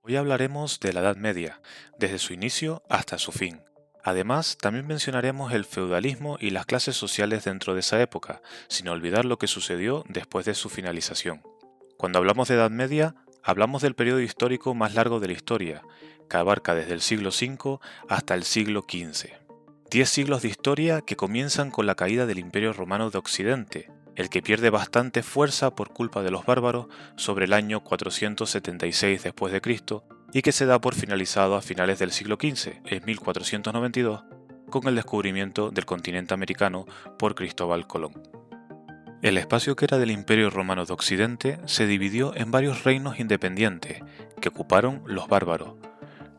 Hoy hablaremos de la Edad Media, desde su inicio hasta su fin. Además, también mencionaremos el feudalismo y las clases sociales dentro de esa época, sin olvidar lo que sucedió después de su finalización. Cuando hablamos de Edad Media, hablamos del periodo histórico más largo de la historia, que abarca desde el siglo V hasta el siglo XV. 10 siglos de historia que comienzan con la caída del Imperio Romano de Occidente, el que pierde bastante fuerza por culpa de los bárbaros sobre el año 476 después de Cristo y que se da por finalizado a finales del siglo XV, en 1492, con el descubrimiento del continente americano por Cristóbal Colón. El espacio que era del Imperio Romano de Occidente se dividió en varios reinos independientes que ocuparon los bárbaros.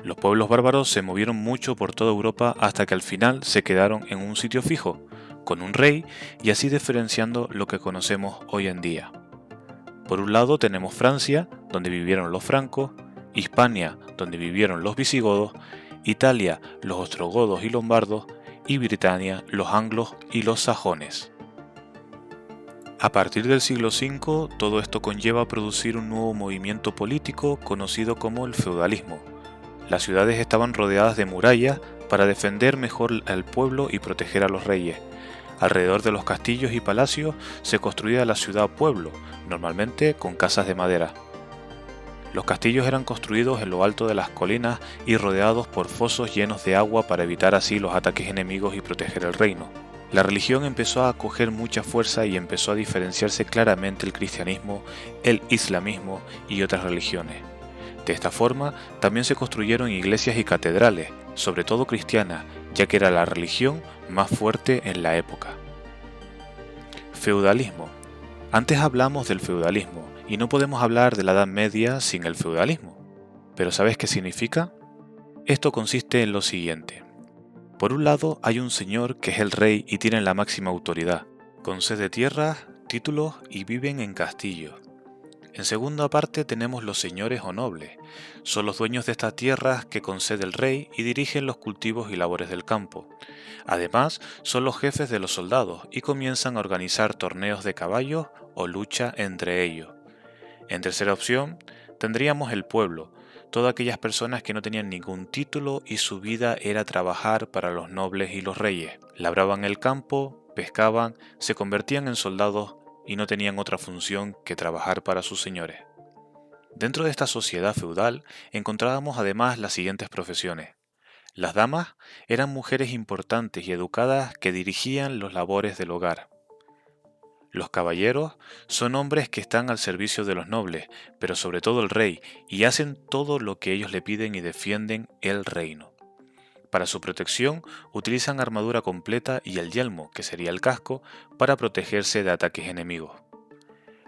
Los pueblos bárbaros se movieron mucho por toda Europa hasta que al final se quedaron en un sitio fijo, con un rey y así diferenciando lo que conocemos hoy en día. Por un lado tenemos Francia, donde vivieron los francos, Hispania, donde vivieron los visigodos, Italia, los ostrogodos y lombardos, y Britania, los anglos y los sajones. A partir del siglo V, todo esto conlleva a producir un nuevo movimiento político conocido como el feudalismo. Las ciudades estaban rodeadas de murallas para defender mejor al pueblo y proteger a los reyes. Alrededor de los castillos y palacios se construía la ciudad-pueblo, normalmente con casas de madera. Los castillos eran construidos en lo alto de las colinas y rodeados por fosos llenos de agua para evitar así los ataques enemigos y proteger el reino. La religión empezó a coger mucha fuerza y empezó a diferenciarse claramente el cristianismo, el islamismo y otras religiones. De esta forma, también se construyeron iglesias y catedrales, sobre todo cristianas, ya que era la religión más fuerte en la época. Feudalismo. Antes hablamos del feudalismo, y no podemos hablar de la Edad Media sin el feudalismo. ¿Pero sabes qué significa? Esto consiste en lo siguiente. Por un lado, hay un señor que es el rey y tiene la máxima autoridad, concede tierras, títulos y viven en castillos. En segunda parte tenemos los señores o nobles. Son los dueños de estas tierras que concede el rey y dirigen los cultivos y labores del campo. Además, son los jefes de los soldados y comienzan a organizar torneos de caballos o lucha entre ellos. En tercera opción, tendríamos el pueblo, todas aquellas personas que no tenían ningún título y su vida era trabajar para los nobles y los reyes. Labraban el campo, pescaban, se convertían en soldados y no tenían otra función que trabajar para sus señores. Dentro de esta sociedad feudal encontrábamos además las siguientes profesiones. Las damas eran mujeres importantes y educadas que dirigían los labores del hogar. Los caballeros son hombres que están al servicio de los nobles, pero sobre todo el rey, y hacen todo lo que ellos le piden y defienden el reino. Para su protección utilizan armadura completa y el yelmo, que sería el casco, para protegerse de ataques enemigos.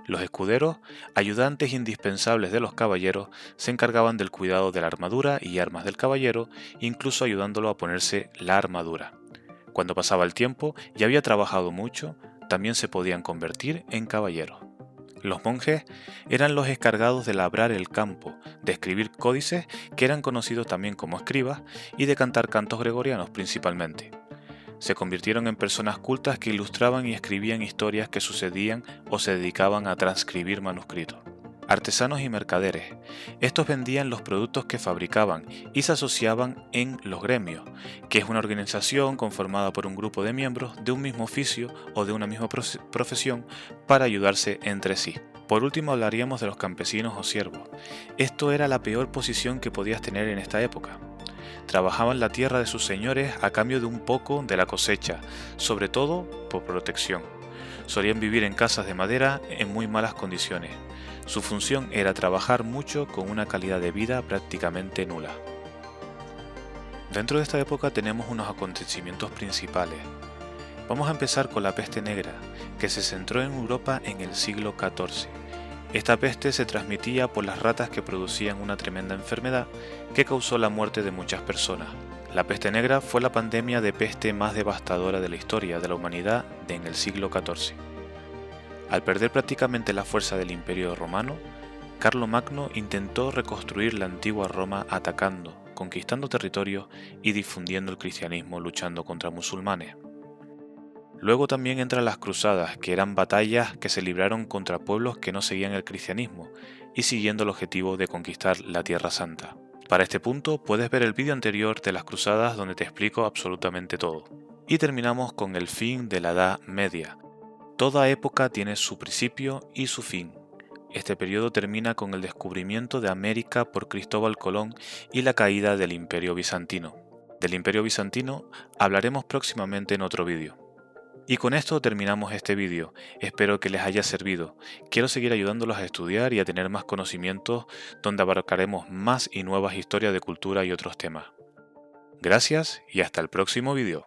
Los escuderos, ayudantes indispensables de los caballeros, se encargaban del cuidado de la armadura y armas del caballero, incluso ayudándolo a ponerse la armadura. Cuando pasaba el tiempo y había trabajado mucho, también se podían convertir en caballeros. Los monjes eran los encargados de labrar el campo, de escribir códices, que eran conocidos también como escribas, y de cantar cantos gregorianos principalmente. Se convirtieron en personas cultas que ilustraban y escribían historias que sucedían o se dedicaban a transcribir manuscritos. Artesanos y mercaderes. Estos vendían los productos que fabricaban y se asociaban en los gremios, que es una organización conformada por un grupo de miembros de un mismo oficio o de una misma profesión para ayudarse entre sí. Por último hablaríamos de los campesinos o siervos. Esto era la peor posición que podías tener en esta época. Trabajaban la tierra de sus señores a cambio de un poco de la cosecha, sobre todo por protección. Solían vivir en casas de madera en muy malas condiciones. Su función era trabajar mucho con una calidad de vida prácticamente nula. Dentro de esta época tenemos unos acontecimientos principales. Vamos a empezar con la peste negra, que se centró en Europa en el siglo XIV. Esta peste se transmitía por las ratas que producían una tremenda enfermedad que causó la muerte de muchas personas. La peste negra fue la pandemia de peste más devastadora de la historia de la humanidad en el siglo XIV. Al perder prácticamente la fuerza del Imperio Romano, Carlomagno intentó reconstruir la antigua Roma atacando, conquistando territorios y difundiendo el cristianismo luchando contra musulmanes. Luego también entran las cruzadas, que eran batallas que se libraron contra pueblos que no seguían el cristianismo, y siguiendo el objetivo de conquistar la Tierra Santa. Para este punto puedes ver el vídeo anterior de las cruzadas donde te explico absolutamente todo. Y terminamos con el fin de la Edad Media. Toda época tiene su principio y su fin. Este periodo termina con el descubrimiento de América por Cristóbal Colón y la caída del Imperio Bizantino. Del Imperio Bizantino hablaremos próximamente en otro vídeo. Y con esto terminamos este vídeo, espero que les haya servido. Quiero seguir ayudándolos a estudiar y a tener más conocimientos donde abarcaremos más y nuevas historias de cultura y otros temas. Gracias y hasta el próximo vídeo.